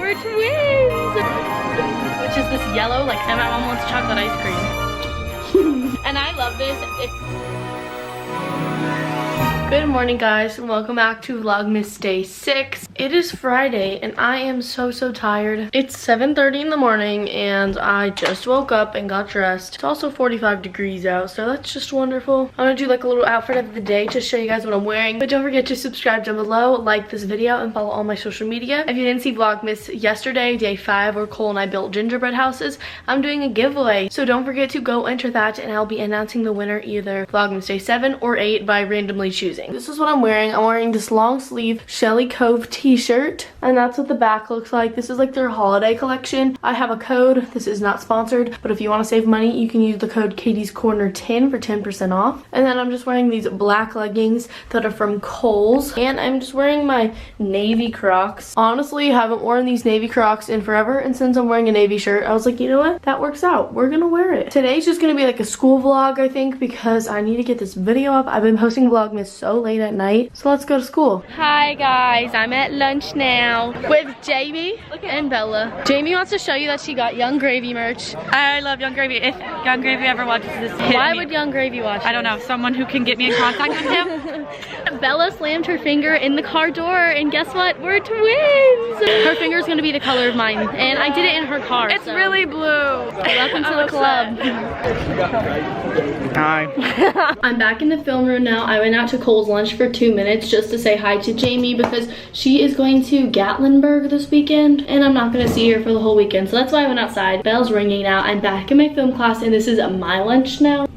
we're twins! Which is this yellow, like my mom wants chocolate ice cream. And I love this. Good morning, guys, and welcome back to Vlogmas Day 6. It is Friday, and I am so tired. It's 7:30 in the morning, and I just woke up and got dressed. It's also 45 degrees out, so that's just wonderful. I'm gonna do like a little outfit of the day to show you guys what I'm wearing. But don't forget to subscribe down below, like this video, and follow all my social media. If you didn't see Vlogmas yesterday, day 5, where Cole and I built gingerbread houses, I'm doing a giveaway. So don't forget to go enter that, and I'll be announcing the winner either Vlogmas Day 7 or 8 by randomly choosing. This is what I'm wearing. I'm wearing this long sleeve Shelly Cove t-shirt, and that's what the back looks like. This is like their holiday collection. I have a code. This is not sponsored, but if you want to save money, you can use the code caitiscornerinfo for 10% off. And then I'm just wearing these black leggings that are from Kohl's, and I'm just wearing my navy Crocs. Honestly, haven't worn these navy Crocs in forever, and since I'm wearing a navy shirt, I was like, you know what? That works out. We're gonna wear it. Today's just gonna be like a school vlog, I think, because I need to get this video up. I've been posting Vlogmas so late at night, so let's go to school. Hi guys, I'm at lunch now with Jamie and Bella. Jamie wants to show you that she got Young Gravy merch. I love Young Gravy. If Young Gravy ever watches this, Why would Young Gravy watch I don't know, someone who can get me in contact with him. Bella slammed her finger in the car door, and guess what? We're twins! Her finger's gonna be the color of mine, and I did it in her car. It's so. really blue. Welcome to the club. Hi. I'm back in the film room now. I went out to Kohl's lunch for 2 minutes just to say hi to Jamie because she is going to Gatlinburg this weekend, and I'm not gonna see her for the whole weekend, so that's why I went outside. Bell's ringing now. I'm back in my film class, and this is my lunch now.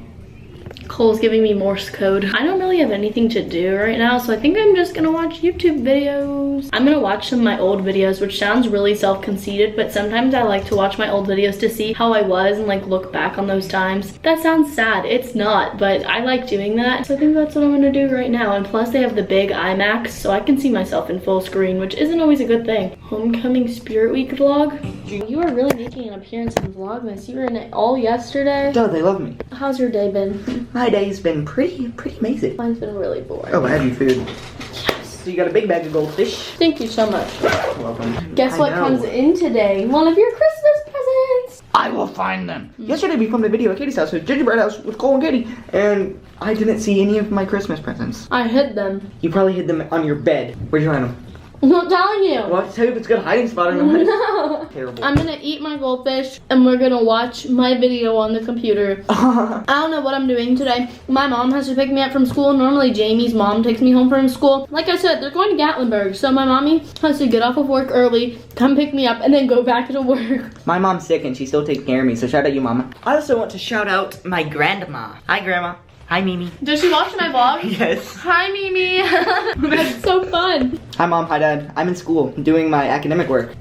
Cole's giving me Morse code. I don't really have anything to do right now, so I think I'm just gonna watch YouTube videos. I'm gonna watch some of my old videos, which sounds really self-conceited, but sometimes I like to watch my old videos to see how I was and like look back on those times. That sounds sad. It's not, but I like doing that. So I think that's what I'm gonna do right now. And plus they have the big IMAX, so I can see myself in full screen, which isn't always a good thing. Homecoming Spirit Week vlog. You are really making an appearance in Vlogmas. You were in it all yesterday. Oh, they love me. How's your day been? My day's been pretty amazing. Mine's been really boring. Oh, I have you food. Yes. So you got a big bag of goldfish. Thank you so much. You're welcome. Guess what comes in today? One of your Christmas presents. I will find them. Yesterday we filmed a video at Katie's house, with gingerbread house with Cole and Katie, and I didn't see any of my Christmas presents. I hid them. You probably hid them on your bed. Where'd you hide them? I'm not telling you. Well, I have to tell you if it's a good hiding spot or not. No. Terrible. I'm gonna eat my goldfish and we're gonna watch my video on the computer. I don't know what I'm doing today. My mom has to pick me up from school. Normally Jamie's mom takes me home from school. Like I said, they're going to Gatlinburg, so my mommy has to get off of work early, come pick me up, and then go back to work. My mom's sick and she's still taking care of me, so shout out you, mama. I also want to shout out my grandma. Hi, grandma. Hi, Mimi. Does she watch my vlog? Yes. Hi, Mimi. That's so fun. Hi, Mom. Hi, Dad. I'm in school doing my academic work.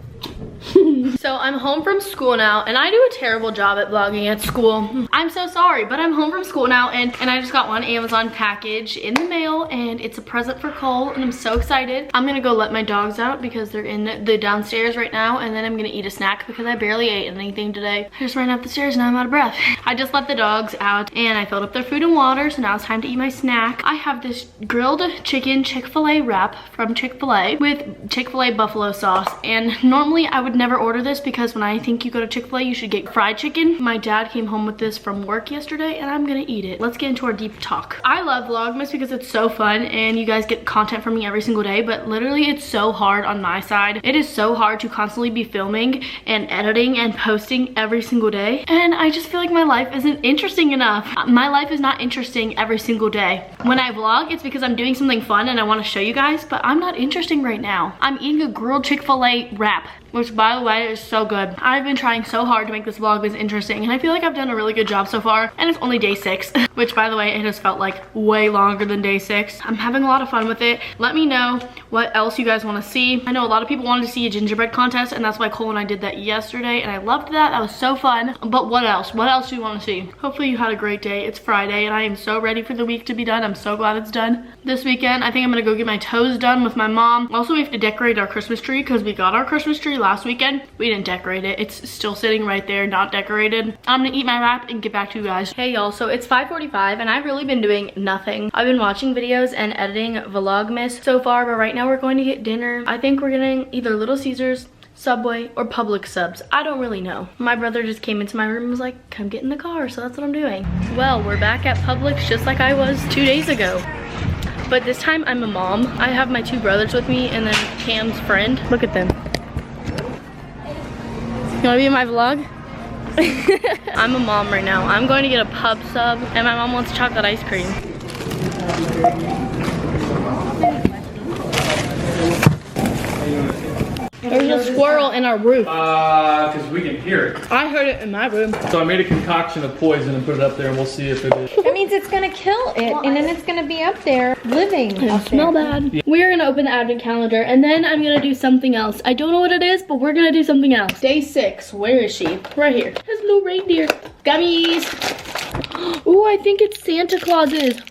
So I'm home from school now, and I do a terrible job at vlogging at school. I'm so sorry, but I'm home from school now, and I just got one Amazon package in the mail, and it's a present for Cole, and I'm so excited. I'm gonna go let my dogs out because they're in the downstairs right now, and then I'm gonna eat a snack because I barely ate anything today. I just ran up the stairs and I'm out of breath. I just let the dogs out, and I filled up their food and water, so now it's time to eat my snack. I have this grilled chicken Chick-fil-A wrap from Chick-fil-A with Chick-fil-A buffalo sauce, and normally I would never order this because when I think you go to Chick-fil-A, you should get fried chicken. My dad came home with this from work yesterday, and I'm gonna eat it. Let's get into our deep talk. I love Vlogmas because it's so fun, and you guys get content from me every single day, but literally it's so hard on my side. It is so hard to constantly be filming and editing and posting every single day, and I just feel like my life isn't interesting enough. My life is not interesting every single day. When I vlog, it's because I'm doing something fun and I want to show you guys, but I'm not interesting right now. I'm eating a grilled Chick-fil-A wrap, which by the way is so good. I've been trying so hard to make this vlog as interesting, and I feel like I've done a really good job so far, and it's only day 6, which by the way, it has felt like way longer than day 6. I'm having a lot of fun with it. Let me know what else you guys want to see. I know a lot of people wanted to see a gingerbread contest, and that's why Cole and I did that yesterday, and I loved that. That was so fun. But what else? What else do you want to see? Hopefully you had a great day. It's Friday, and I am so ready for the week to be done. I'm so glad it's done. This weekend, I think I'm gonna go get my toes done with my mom. Also, we have to decorate our Christmas tree because we got our Christmas tree last weekend. We didn't decorate it. It's still sitting right there, not decorated. I'm gonna eat my wrap and get back to you guys. Hey y'all, so it's 5:45 and I've really been doing nothing. I've been watching videos and editing Vlogmas so far, but right now we're going to get dinner. I think we're getting either Little Caesars, Subway, or Publix subs. I don't really know. My brother just came into my room and was like, come get in the car, so that's what I'm doing. Well, we're back at Publix just like I was 2 days ago. But this time I'm a mom. I have my 2 brothers with me and then Cam's friend. Look at them. You wanna be in my vlog? I'm a mom right now. I'm going to get a pub sub and my mom wants chocolate ice cream. There's a squirrel in our roof. Because we can hear it. I heard it in my room. So I made a concoction of poison and put it up there and we'll see if it is. That means it's gonna kill it, and then it's gonna be up there living. It'll smell bad. Yeah. We're gonna open the advent calendar and then I'm gonna do something else. I don't know what it is, but we're gonna do something else. Day 6, where is she? Right here. There's a little reindeer. Gummies. Ooh, I think it's Santa Claus's.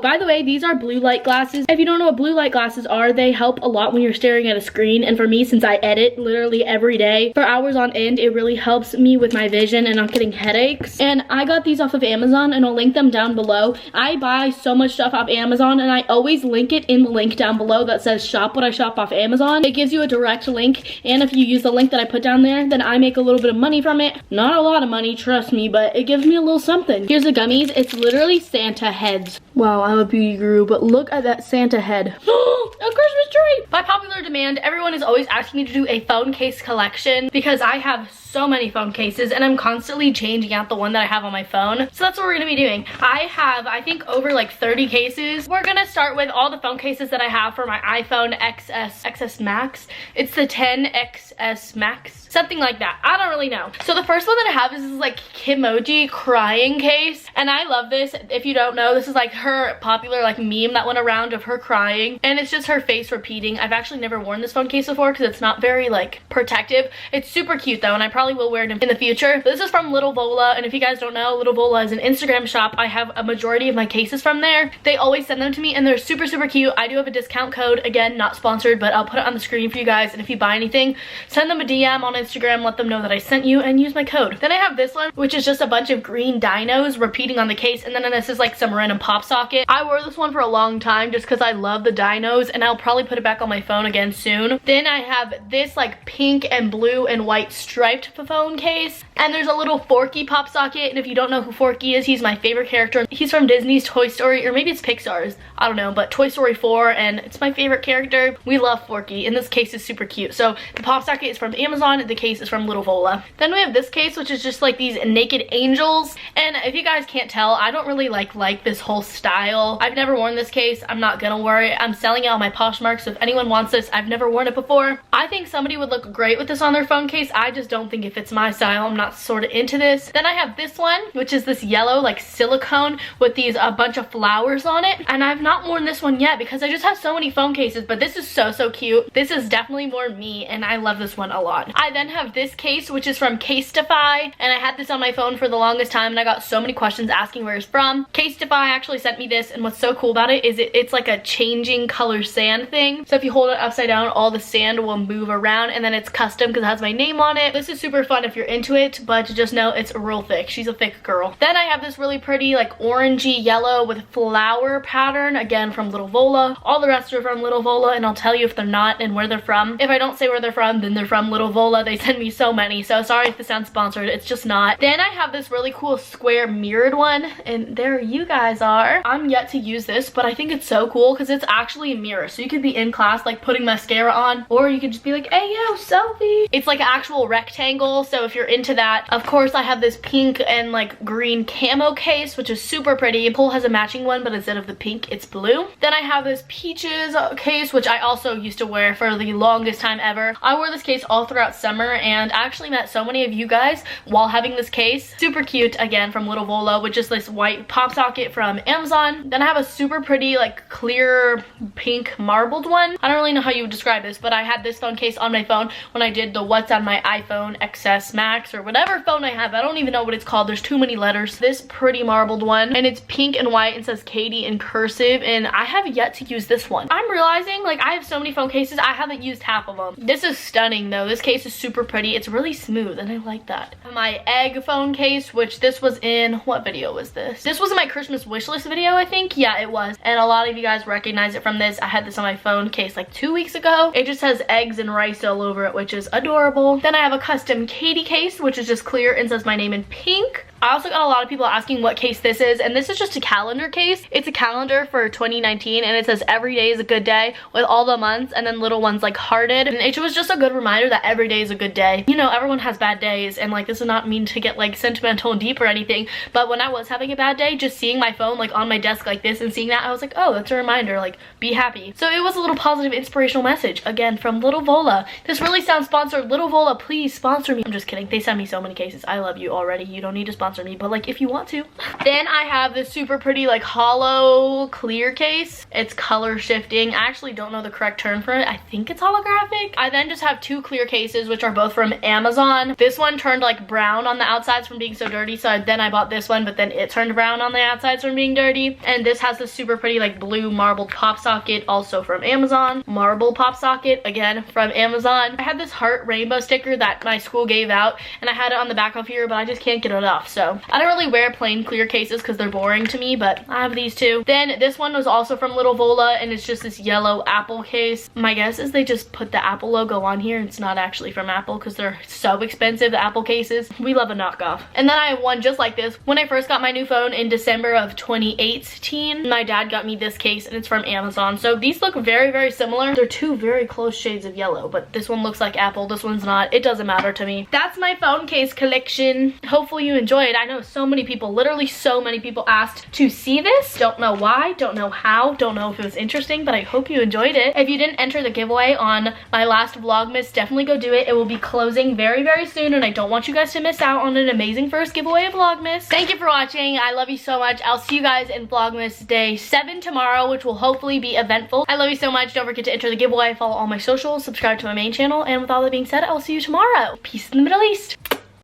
By the way, these are blue light glasses. If you don't know what blue light glasses are, they help a lot when you're staring at a screen. And for me, since I edit literally every day for hours on end, it really helps me with my vision and not getting headaches. And I got these off of Amazon and I'll link them down below. I buy so much stuff off Amazon and I always link it in the link down below that says shop what I shop off Amazon. It gives you a direct link. And if you use the link that I put down there, then I make a little bit of money from it. Not a lot of money, trust me, but it gives me a little something. Here's the gummies. It's literally Santa heads. Wow, I'm a beauty guru, but look at that Santa head. A Christmas tree! By popular demand, everyone is always asking me to do a phone case collection because I have so many phone cases and I'm constantly changing out the one that I have on my phone. So that's what we're gonna be doing. I have, I think, over like 30 cases. We're gonna start with all the phone cases that I have for my iPhone XS Max. It's the 10 XS Max, something like that. I don't really know. So the first one that I have is this like Kimoji crying case. And I love this. If you don't know, this is like her popular like meme that went around of her crying. And it's just her face repeating. I've actually never worn this phone case before because it's not very like protective. It's super cute though, and I probably will wear it in the future. But this is from Little Vola, and if you guys don't know, Little Vola is an Instagram shop. I have a majority of my cases from there. They always send them to me and they're super, super cute. I do have a discount code. Again, not sponsored, but I'll put it on the screen for you guys. And if you buy anything, send them a DM on Instagram, let them know that I sent you, and use my code. Then I have this one, which is just a bunch of green dinos repeating on the case, and then this is like some random pop socket. I wore this one for a long time just because I love the dinos, and I'll probably put it back on my phone again soon. Then I have this like pink and blue and white striped phone case, and there's a little Forky pop socket, and if you don't know who Forky is, he's my favorite character. He's from Disney's Toy Story, or maybe it's Pixar's, I don't know, but Toy Story 4, and it's my favorite character. We love Forky, and this case is super cute. So the pop socket is from Amazon, the case is from Little Vola. Then we have this case, which is just like these naked angels, and if you guys can't tell, I don't really like this whole style. I've never worn this case. I'm not gonna wear it. I'm selling it on my Poshmark, so if anyone wants this, I've never worn it before. I think somebody would look great with this on their phone case. I just don't think it fits my style. I'm not sort of into this. Then I have this one, which is this yellow like silicone with these a bunch of flowers on it, and I've not worn this one yet because I just have so many phone cases, but this is so, so cute. This is definitely more me, and I love this one a lot. I then have this case, which is from Casetify, and I had this on my phone for the longest time, and I got so many questions asking where it's from. Casetify actually sent me this, and what's so cool about it is it's like a changing color sand thing. So if you hold it upside down, all the sand will move around, and then it's custom because it has my name on it. This is super fun if you're into it, but just know it's real thick. She's a thick girl. Then I have this really pretty like orangey yellow with flower pattern, again from Little Vola. All the rest are from Little Vola, and I'll tell you if they're not and where they're from. If I don't say where they're from, then they're from Little Vola. They send me so many, so sorry if this sounds sponsored. It's just not. Then I have this really cool square mirrored one, and there you guys are. I'm yet to use this, but I think it's so cool because it's actually a mirror, so you could be in class like putting mascara on, or you could just be like, hey yo, selfie. It's like an actual rectangle, so if you're into that. Of course, I have this pink and like green camo case, which is super pretty. Cole has a matching one, but instead of the pink, it's blue. Then I have this peaches case, which I also used to wear for the longest time ever. I wore this case all throughout summer, and I actually met so many of you guys while having this case. Super cute, again from Little Vola, with just this white pop socket from Amazon. Then I have a super pretty like clear pink marbled one. I don't really know how you would describe this, but I had this phone case on my phone when I did the what's on my iPhone XS Max or whatever phone I have. I don't even know what it's called. There's too many letters. This pretty marbled one, and it's pink and white and says Caiti in cursive, and I have yet to use this one. I'm realizing like I have so many phone cases, I haven't used half of them. This is stunning though. This case is super pretty. It's really smooth and I like that. My egg phone case, which this was in, what video was this? This was in my Christmas wish list video, I think. Yeah, it was. And a lot of you guys recognize it from this. I had this on my phone case like 2 weeks ago. It just has eggs and rice all over it, which is adorable. Then I have a custom Caiti case, which is just clear and says my name in pink. I also got a lot of people asking what case this is, and this is just a calendar case. It's a calendar for 2019, and it says every day is a good day with all the months, and then little ones like hearted. And it was just a good reminder that every day is a good day. You know, everyone has bad days, and like this is not mean to get like sentimental and deep or anything, but when I was having a bad day, just seeing my phone like on my desk like this and seeing that, I was like, oh, that's a reminder, like be happy. So it was a little positive inspirational message, again, from Little Vola. This really sounds sponsored. Little Vola, please sponsor me. I'm just kidding. They send me so many cases. I love you already. You don't need to sponsor me, but like if you want to. Then I have this super pretty like hollow clear case. It's color shifting. I actually don't know the correct term for it. I think it's holographic. I then just have two clear cases, which are both from Amazon. This one turned like brown on the outsides from being so dirty, so then I bought this one, but then it turned brown on the outsides from being dirty. And this has this super pretty like blue marbled pop socket, also from Amazon. Marble pop socket, again from Amazon. I had this heart rainbow sticker that my school gave out, and I had it on the back of here, but I just can't get it off. So I don't really wear plain clear cases because they're boring to me, but I have these two. Then this one was also from Little Vola, and it's just this yellow Apple case. My guess is they just put the Apple logo on here. It's not actually from Apple because they're so expensive, the Apple cases. We love a knockoff. And then I have one just like this. When I first got my new phone in December of 2018, my dad got me this case, and it's from Amazon. So these look very, very similar. They're two very close shades of yellow, but this one looks like Apple, this one's not. It doesn't matter to me. That's my phone case collection. Hopefully you enjoy it. I know so many people, literally so many people asked to see this. Don't know why, don't know how, don't know if it was interesting, but I hope you enjoyed it. If you didn't enter the giveaway on my last vlogmas, definitely go do it. It will be closing very, very soon, and I don't want you guys to miss out on an amazing first giveaway of vlogmas. Thank you for watching. I love you so much. I'll see you guys in vlogmas day 7 tomorrow, which will hopefully be eventful. I love you so much. Don't forget to enter the giveaway, follow all my socials, subscribe to my main channel, and with all that being said, I'll see you tomorrow. Peace in the Middle East.